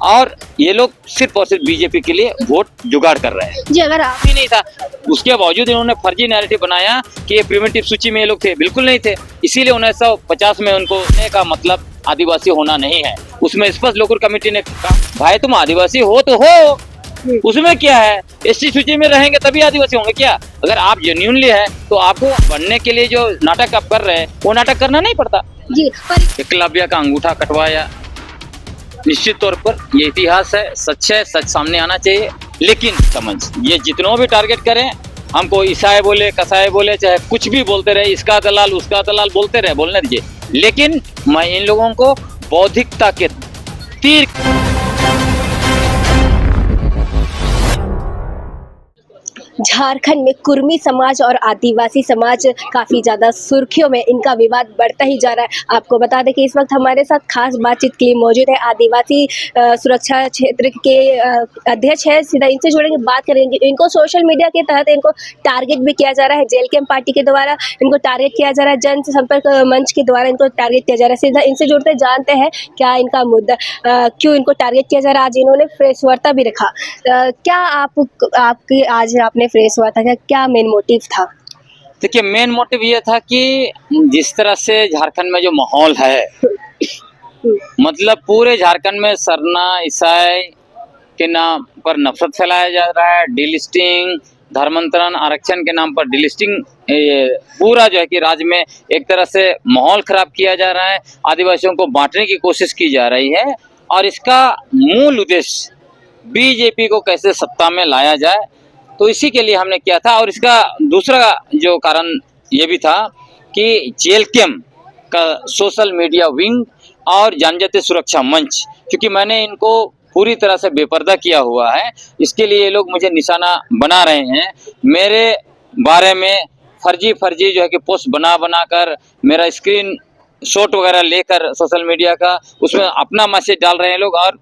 और ये लोग सिर्फ और सिर्फ बीजेपी के लिए वोट जुगाड़ कर रहे हैं। जी, अगर आप भी नहीं था, उसके बावजूद इन्होंने फर्जी नैरेटिव बनाया कि ये प्रिवेंटिव सूची में ये लोग थे, बिल्कुल नहीं थे। इसीलिए 1950 में उनको कहने का मतलब आदिवासी होना नहीं है। उसमें स्पष्ट लोकुर कमेटी ने कहा भाई तुम आदिवासी हो तो हो, उसमें क्या है, एसटी सूची में रहेंगे तभी आदिवासी होंगे क्या? अगर आप जेन्युइनली है तो आपको बनने के लिए जो नाटक आप कर रहे हैं वो नाटक करना नहीं पड़ता। जी पर एकलव्य का अंगूठा कटवाया, निश्चित तौर पर ये इतिहास है, सच है, सच सामने आना चाहिए। लेकिन समझ ये जितनों भी टारगेट करें, हमको ईसाई बोले, कसाई बोले, चाहे कुछ भी बोलते रहे, इसका दलाल उसका दलाल बोलते रहे, बोलने दीजिए। लेकिन मैं इन लोगों को बौद्धिकता के तीर झारखंड में कुर्मी समाज और आदिवासी समाज काफी ज्यादा सुर्खियों में, इनका विवाद बढ़ता ही जा रहा है। आपको बता दें कि इस वक्त हमारे साथ खास बातचीत के लिए मौजूद है आदिवासी सुरक्षा क्षेत्र के अध्यक्ष है। सीधा इनसे जुड़ेंगे, बात करेंगे। इनको सोशल मीडिया के तहत इनको टारगेट भी किया जा रहा है, जेल कैंप पार्टी के द्वारा इनको टारगेट किया जा रहा है, जन संपर्क मंच के द्वारा इनको टारगेट किया जा रहा है। सीधा इनसे जुड़ते जानते हैं क्या इनका मुद्दा, क्यों इनको टारगेट किया जा रहा है। आज इन्होंने प्रेस वार्ता भी रखा। क्या आपके आज आपने प्रेस वार्ता का क्या मेन मोटिव था? देखिए, मेन मोटिव ये था कि जिस तरह से झारखंड में जो माहौल है, मतलब पूरे झारखंड में सरना ईसाई के नाम पर नफरत फैलाया जा रहा है, डिलिस्टिंग, धर्मांतरण, आरक्षण के नाम पर डिलिस्टिंग, पूरा जो है कि राज्य में एक तरह से माहौल खराब किया जा रहा है, आदिवासियों को बांटने की कोशिश की जा रही है। और इसका मूल उद्देश्य बीजेपी को कैसे सत्ता में लाया जाए, तो इसी के लिए हमने किया था। और इसका दूसरा जो कारण ये भी था कि जेल कैंप का सोशल मीडिया विंग और जनजातीय सुरक्षा मंच, क्योंकि मैंने इनको पूरी तरह से बेपर्दा किया हुआ है, इसके लिए ये लोग मुझे निशाना बना रहे हैं। मेरे बारे में फर्जी जो है कि पोस्ट बना कर, मेरा स्क्रीन शॉट वगैरह लेकर सोशल मीडिया का, उसमें अपना मैसेज डाल रहे हैं लोग और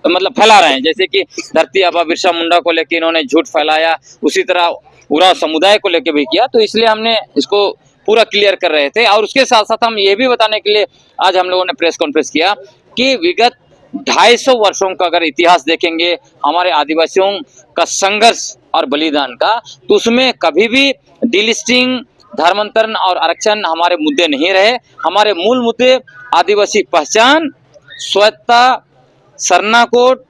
मतलब फैला रहे हैं। जैसे कि धरती आबा बिरसा मुंडा को लेकर इन्होंने झूठ फैलाया, उसी तरह उरांव समुदाय को लेकर भी किया। तो इसलिए हमने इसको पूरा क्लियर कर रहे थे। और उसके साथ साथ हम ये भी बताने के लिए आज हम लोगों ने प्रेस कॉन्फ्रेंस किया कि विगत 250 वर्षों का अगर इतिहास देखेंगे हमारे आदिवासियों का संघर्ष और बलिदान का, तो उसमें कभी भी डिलिस्टिंग, धर्मांतरण और आरक्षण हमारे मुद्दे नहीं रहे। हमारे मूल मुद्दे आदिवासी पहचान, स्वच्छता, सरना कोड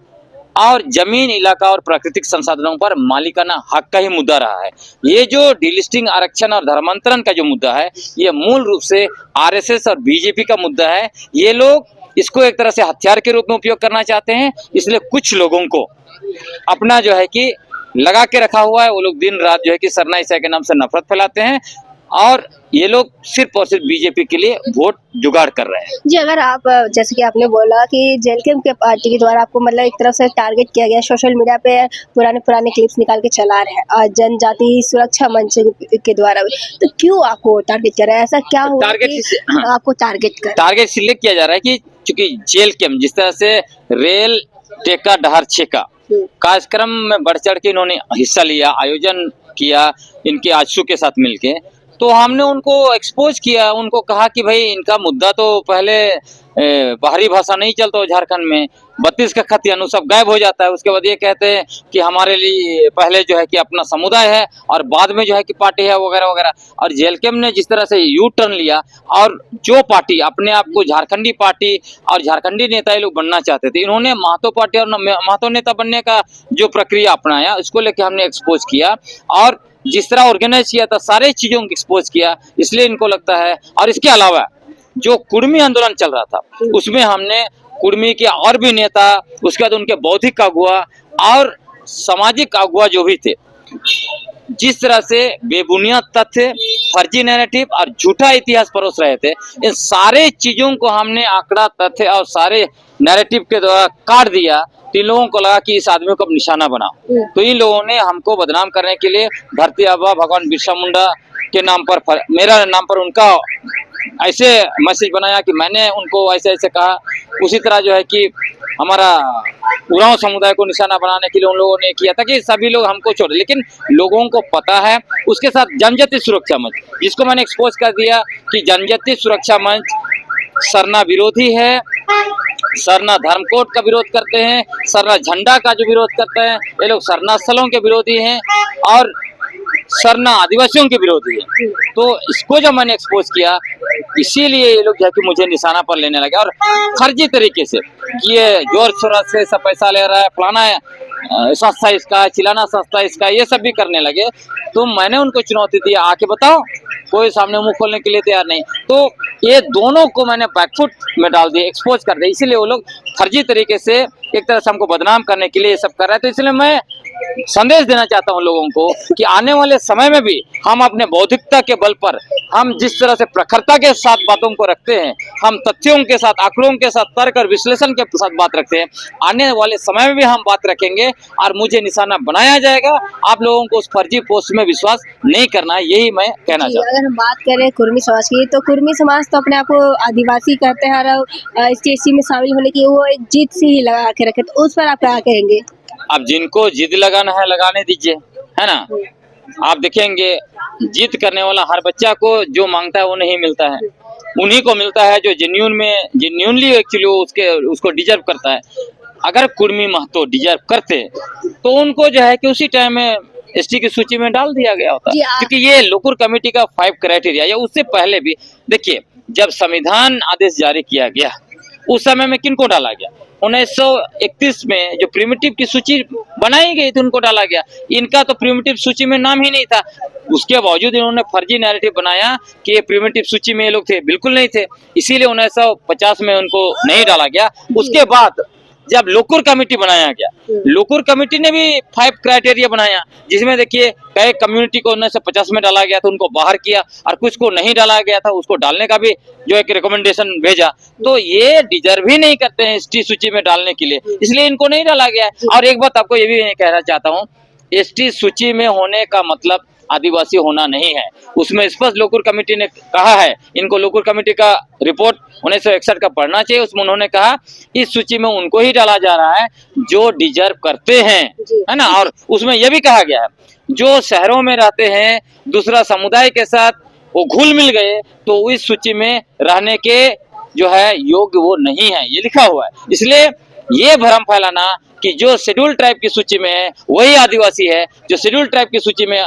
और जमीन, इलाका और प्राकृतिक संसाधनों पर मालिकाना हक का ही मुद्दा रहा है। ये जो डिलिस्टिंग, आरक्षण और धर्मांतरण का जो मुद्दा है, ये मूल रूप से आरएसएस और बीजेपी का मुद्दा है। ये लोग इसको एक तरह से हथियार के रूप में उपयोग करना चाहते हैं। इसलिए कुछ लोगों को अपना जो है कि लगा के रखा हुआ है। वो लोग दिन रात जो है कि सरना ईसाई के नाम से नफरत फैलाते हैं और ये लोग सिर्फ और सिर्फ बीजेपी के लिए वोट जुगाड़ कर रहे हैं। जी, अगर आप जैसे कि आपने बोला कि जेल कैंप के पार्टी के द्वारा आपको मतलब एक तरफ से टारगेट किया गया, सोशल मीडिया पे पुराने क्लिप्स निकाल के चला रहे हैं और जनजाति सुरक्षा मंच के द्वारा भी, तो क्यों आपको टारगेट कर रहा है? ऐसा क्या हुआ कि आपको टारगेट इसलिए किया जा रहा है कि चूंकि जेल कैंप जिस तरह से रेल टेका डहर छेका कार्यक्रम में बढ़ चढ़ के इन्होंने हिस्सा लिया, आयोजन किया इनके आजसू के साथ मिलके, तो हमने उनको एक्सपोज किया। उनको कहा कि भाई इनका मुद्दा तो पहले बाहरी भाषा नहीं चलता हो झारखंड में, 32 का खत यानी सब गायब हो जाता है। उसके बाद ये कहते हैं कि हमारे लिए पहले जो है कि अपना समुदाय है और बाद में जो है कि पार्टी है वगैरह वगैरह। और जेल कैंप ने जिस तरह से यू टर्न लिया और जो पार्टी अपने आप को झारखंडी पार्टी और झारखंडी नेता ये लोग बनना चाहते थे, इन्होंने महतो पार्टी और महतो नेता बनने का जो प्रक्रिया अपनाया, उसको लेकर हमने एक्सपोज किया। और जिस तरह ऑर्गेनाइज किया था सारे चीजों को एक्सपोज किया। इसलिए इनको लगता है, और इसके अलावा जो कुर्मी आंदोलन चल रहा था उसमें हमने कुर्मी के और भी नेता, उसके बाद उनके बौद्धिक अगुआ और सामाजिक अगुआ जो भी थे, जिस तरह से बेबुनियाद तथ्य, फर्जी नैरेटिव और झूठा इतिहास परोस रहे थे, इन सारे चीजों को हमने आंकड़ा, तथ्य और सारे नैरेटिव के द्वारा काट दिया। तो इन लोगों को लगा कि इस आदमी को अब निशाना बनाओ, तो इन लोगों ने हमको बदनाम करने के लिए धरती आबा भगवान बिरसा मुंडा के नाम पर, मेरा नाम पर उनका ऐसे मैसेज बनाया कि मैंने उनको ऐसे ऐसे कहा। उसी तरह जो है कि हमारा उरांव समुदाय को निशाना बनाने के लिए उन लोगों ने किया था कि सभी लोग हमको छोड़े। लेकिन लोगों को पता है, उसके साथ जनजातीय सुरक्षा मंच, जिसको मैंने एक्सपोज कर दिया कि जनजातीय सुरक्षा मंच सरना विरोधी है, सरना धर्म कोड का विरोध करते हैं, सरना झंडा का जो विरोध करते हैं, ये लोग सरना स्थलों के विरोधी हैं और सरना आदिवासियों के विरोधी है। तो इसको जब मैंने एक्सपोज किया, इसीलिए ये लोग जो है कि मुझे निशाना पर लेने लगे और फर्जी तरीके से कि ये जोर शोर से सब पैसा ले रहा है, फलाना है, संस्था इसका है, चिलाना संस्था इसका है, ये सब भी करने लगे। तो मैंने उनको चुनौती दी, आके बताओ, कोई सामने मुंह खोलने के लिए तैयार नहीं। तो ये दोनों को मैंने बैकफुट में डाल दिया, एक्सपोज कर दिया। इसीलिए वो लोग फर्जी तरीके से एक तरह से हमको बदनाम करने के लिए ये सब कर रहे हैं। तो इसलिए मैं संदेश देना चाहता हूं लोगों को कि आने वाले समय में भी हम अपने बौद्धिकता के बल पर, हम जिस तरह से प्रखरता के साथ बातों को रखते हैं, हम तथ्यों के साथ, आंकड़ों के साथ, तर्क और विश्लेषण के साथ बात रखते हैं, आने वाले समय में भी हम बात रखेंगे और मुझे निशाना बनाया जाएगा। आप लोगों को उस फर्जी पोस्ट में विश्वास नहीं करना है, यही मैं कहना जी, चाहता हूँ। अगर हम बात करें कुर्मी समाज की, तो कुर्मी समाज तो अपने आप को आदिवासी कहते हैं और इस चीज में शामिल होने की वो एक जीत सी ही लगा के रखे, तो उस पर आप क्या कहेंगे? अब जिनको जिद लगाना है लगाने दीजिए, है ना। आप देखेंगे जिद करने वाला हर बच्चा को जो मांगता है वो नहीं मिलता है, उन्हीं को मिलता है जो जेन्यूनली एक्चुअली उसको डिजर्व करता है। अगर कुर्मी महतो डिजर्व करते तो उनको जो है कि उसी टाइम में एसटी की सूची में डाल दिया गया होता, जी, क्योंकि ये लोकुर कमेटी का 5 क्राइटेरिया, या उससे पहले भी देखिए, जब संविधान आदेश जारी किया गया उस समय में किनको डाला गया? 1931 में जो प्रिमिटिव की सूची बनाई गई थी उनको डाला गया। इनका तो प्रिमिटिव सूची में नाम ही नहीं था, उसके बावजूद इन्होंने फर्जी नैरेटिव बनाया कि ये प्रिमिटिव सूची में ये लोग थे, बिल्कुल नहीं थे। इसीलिए 1950 में उनको नहीं डाला गया। उसके बाद जब लोकुर कमेटी बनाया गया, लोकुर कमेटी ने भी 5 क्राइटेरिया बनाया, जिसमें देखिए कई कम्युनिटी को 1950 में डाला गया था, उनको बाहर किया, और कुछ को नहीं डाला गया था, उसको डालने का भी जो एक रिकमेंडेशन भेजा। तो ये डिजर्व ही नहीं करते हैं एसटी सूची में डालने के लिए, इसलिए इनको नहीं डाला गया। और एक बात आपको ये भी कहना चाहता हूँ, एसटी सूची में होने का मतलब आदिवासी होना नहीं है। उसमें स्पष्ट लोकुर कमेटी ने कहा है, इनको लोकुर कमेटी का रिपोर्ट 1961 का पढ़ना चाहिए। उसमें उन्होंने कहा इस सूची में उनको ही डाला जा रहा है जो डिजर्व करते हैं, है ना। और उसमें यह भी कहा गया है जो शहरों में रहते हैं, दूसरा समुदाय के साथ वो घुल मिल गए, तो इस सूची में रहने के जो है योग्य वो नहीं है, ये लिखा हुआ है। इसलिए ये भ्रम फैलाना कि जो शेड्यूल ट्राइब की सूची में है वही आदिवासी है, जो शेड्यूल ट्राइब की सूची में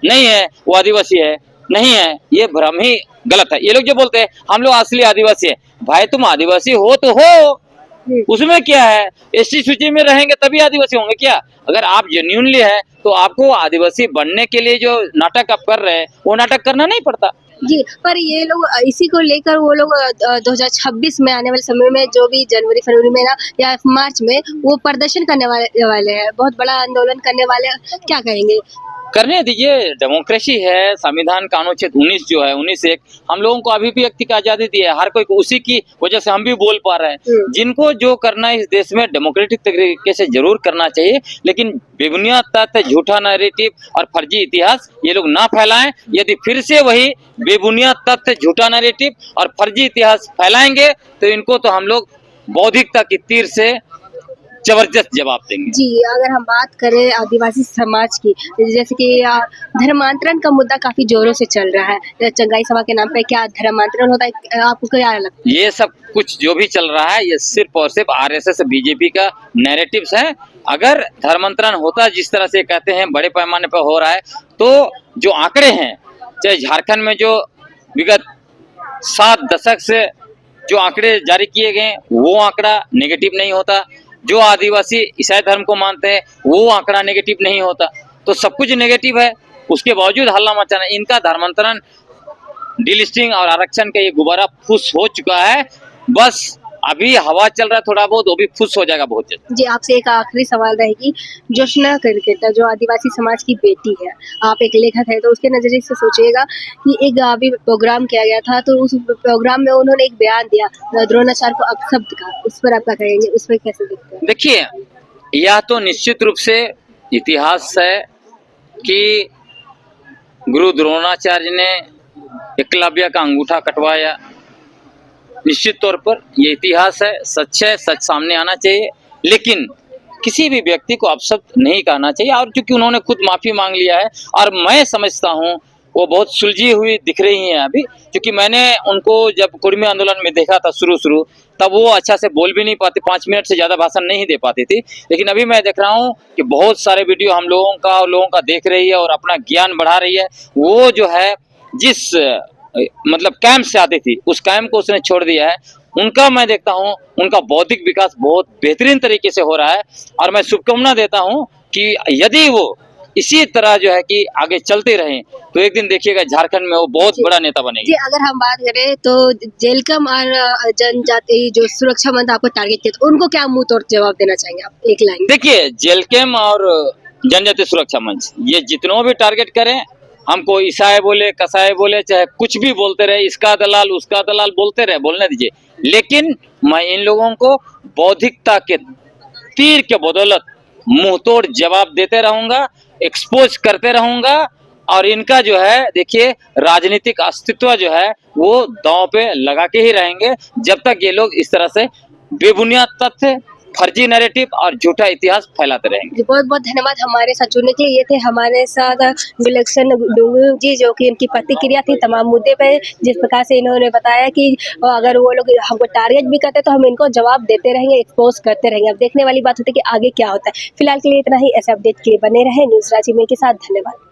नहीं है वो आदिवासी है, नहीं है, ये भ्रम ही गलत है। ये लोग जो बोलते हैं हम लोग असली आदिवासी है, भाई तुम आदिवासी हो तो हो, उसमें क्या है? एसटी सूची में रहेंगे तभी आदिवासी होंगे क्या? अगर आप जेन्युइनली है तो आपको आदिवासी बनने के लिए जो नाटक आप कर रहे हैं वो नाटक करना नहीं पड़ता। जी, पर ये लोग इसी को लेकर वो लोग 2026 में आने वाले समय में जो भी जनवरी फरवरी में ना या मार्च में वो प्रदर्शन करने वाले हैं, बहुत बड़ा आंदोलन करने वाले हैं, क्या कहेंगे? करने दीजिए, डेमोक्रेसी है। संविधान का अनुच्छेद 19 जो है 19(1) हम लोगों को अभिव्यक्ति की आजादी दी है, हर कोई को, उसी की वजह से हम भी बोल पा रहे हैं। जिनको जो करना है इस देश में डेमोक्रेटिक तरीके से जरूर करना चाहिए, लेकिन बेबुनियाद तथ्य, झूठा नैरेटिव और फर्जी इतिहास ये लोग ना फैलाएं। यदि फिर से वही बेबुनियाद तथ्य, झूठा नैरेटिव और फर्जी इतिहास फैलाएंगे तो इनको तो हम लोग बौद्धिकता की तीर से जबरदस्त जवाब देंगे। जी, अगर हम बात करें आदिवासी समाज की, जैसे कि धर्मांतरण का मुद्दा काफी जोरों से चल रहा है, चंगाई सभा के नाम पे क्या धर्मांतरण होता है, आपको क्या लगता है? ये सब कुछ जो भी चल रहा है ये सिर्फ और सिर्फ आरएसएस बीजेपी का नैरेटिव्स है। अगर धर्मांतरण होता जिस तरह से कहते हैं बड़े पैमाने पर हो रहा है, तो जो आंकड़े हैं, चाहे झारखंड में जो विगत 7 दशक से जो आंकड़े जारी किए गए वो आंकड़ा नेगेटिव नहीं होता, जो आदिवासी ईसाई धर्म को मानते हैं वो आंकड़ा नेगेटिव नहीं होता। तो सब कुछ नेगेटिव है, उसके बावजूद हल्ला मचाना। इनका धर्मांतरण, डिलिस्टिंग और आरक्षण का ये गुब्बारा फुस हो चुका है, बस अभी हवा चल रहा है थोड़ा बहुत, वो भी फुस हो जाएगा बहुत जल्द। जी, आपसे एक आखिरी सवाल रहेगी, जोशना करकेटा जो आदिवासी समाज की बेटी है, आप एक लेखक है तो उसके नजरिए से सोचिएगा कि एक अभी प्रोग्राम किया गया था, तो उस प्रोग्राम में उन्होंने एक बयान दिया द्रोणाचार्य को अपशब्द का, उस पर आप क्या कहेंगे, उस पर कैसे देखते हैं? देखिए, यह तो निश्चित रूप से इतिहास है कि गुरु द्रोणाचार्य ने एकलव्य का अंगूठा कटवाया। निश्चित तौर पर ये इतिहास है, सच है, सच सामने आना चाहिए, लेकिन किसी भी व्यक्ति को अपशब्द नहीं कहना चाहिए। और क्योंकि उन्होंने खुद माफी मांग लिया है और मैं समझता हूँ वो बहुत सुलझी हुई दिख रही हैं अभी, क्योंकि मैंने उनको जब कुर्मी आंदोलन में देखा था शुरू तब वो अच्छा से बोल भी नहीं पाते, 5 मिनट से ज़्यादा भाषण नहीं दे पाती थी। लेकिन अभी मैं देख रहा हूँ कि बहुत सारे वीडियो हम लोगों का देख रही है और अपना ज्ञान बढ़ा रही है। वो जो है जिस मतलब कैंप से आती थी, उस कैंप को उसने छोड़ दिया है। उनका मैं देखता हूँ, उनका बौद्धिक विकास बहुत बेहतरीन तरीके से हो रहा है और मैं शुभकामना देता हूँ कि यदि वो इसी तरह जो है कि आगे चलते रहें तो एक दिन देखिएगा झारखंड में वो बहुत जी। बड़ा नेता जी, बनेगी। अगर हम बात करें तो जेलकम और जनजाति जो सुरक्षा मंत्री आपको टारगेट किया, तो उनको क्या मुंह तोड़ जवाब देना चाहेंगे आप, एक लाइन? देखिए, जेलकेम और जनजातीय सुरक्षा मंच ये जितनों भी टारगेट करें, हमको ईसाई बोले, कसाई बोले, चाहे कुछ भी बोलते रहे, इसका दलाल उसका दलाल बोलते रहे, बोलने दीजिए। लेकिन मैं इन लोगों को बौद्धिकता के तीर के बदौलत मुंह तोड़ जवाब देते रहूंगा, एक्सपोज करते रहूंगा और इनका जो है देखिए राजनीतिक अस्तित्व जो है वो दांव पे लगा के ही रहेंगे जब तक ये लोग इस तरह से बेबुनियाद तथ्य, फर्जी नैरेटिव और झूठा इतिहास फैलाते रहेंगे। जी, बहुत बहुत धन्यवाद हमारे साथ जुड़ने के लिए। ये थे हमारे साथ विलक्षण डुंगू जी, जो कि उनकी प्रतिक्रिया थी तमाम मुद्दे पे, जिस प्रकार से इन्होंने बताया कि अगर वो लोग हमको टारगेट भी करते तो हम इनको जवाब देते रहेंगे, एक्सपोज करते रहेंगे। अब देखने वाली बात होती है कि आगे क्या होता है। फिलहाल के लिए इतना ही। ऐसे अपडेट के लिए बने रहे न्यूज़ रांची में के साथ। धन्यवाद।